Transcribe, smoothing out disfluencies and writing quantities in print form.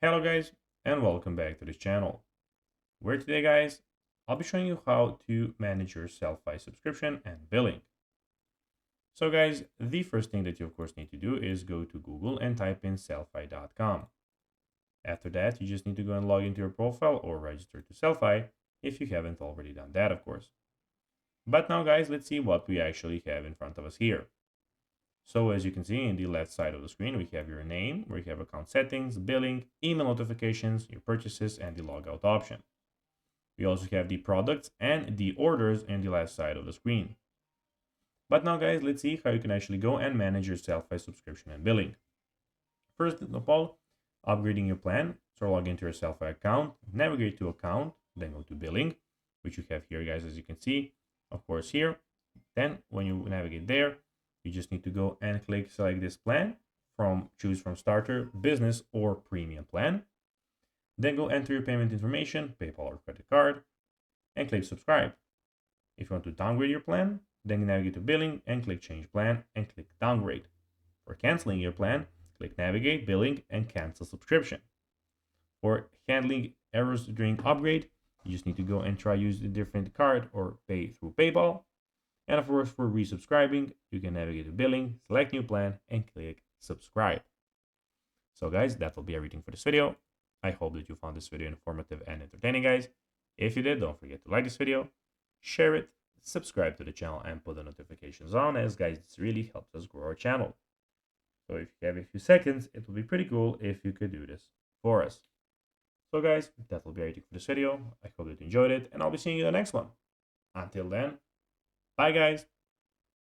Hello guys, and welcome back to this channel. Where today guys, I'll be showing you how to manage your Sellfy subscription and billing. So guys, the first thing that you of course need to do is go to Google and type in sellfy.com. After that, you just need to go and log into your profile or register to Sellfy if you haven't already done that of course. But now guys, let's see what we actually have in front of us here. So as you can see in the left side of the screen, we have your name, we have account settings, billing, email notifications, your purchases, and the logout option. We also have the products and the orders in the left side of the screen. But now guys, let's see how you can actually go and manage your Sellfy subscription and billing. First of all, upgrading your plan. So log into your Sellfy account, navigate to account, then go to billing, which you have here guys, as you can see, of course here. Then when you navigate there, you just need to go and click select this plan choose from starter, business, or premium plan. Then go enter your payment information, PayPal or credit card, and click subscribe. If you want to downgrade your plan, then navigate to billing and click change plan and click downgrade. For canceling your plan, click navigate, billing, and cancel subscription. For handling errors during upgrade, you just need to go and try use a different card or pay through PayPal. And of course, for resubscribing, you can navigate to billing, select new plan, and click subscribe. So guys, that will be everything for this video. I hope that you found this video informative and entertaining, guys. If you did, don't forget to like this video, share it, subscribe to the channel, and put the notifications on, as guys, this really helps us grow our channel. So if you have a few seconds, it would be pretty cool if you could do this for us. So guys, that will be everything for this video. I hope that you enjoyed it, and I'll be seeing you in the next one. Until then, bye guys.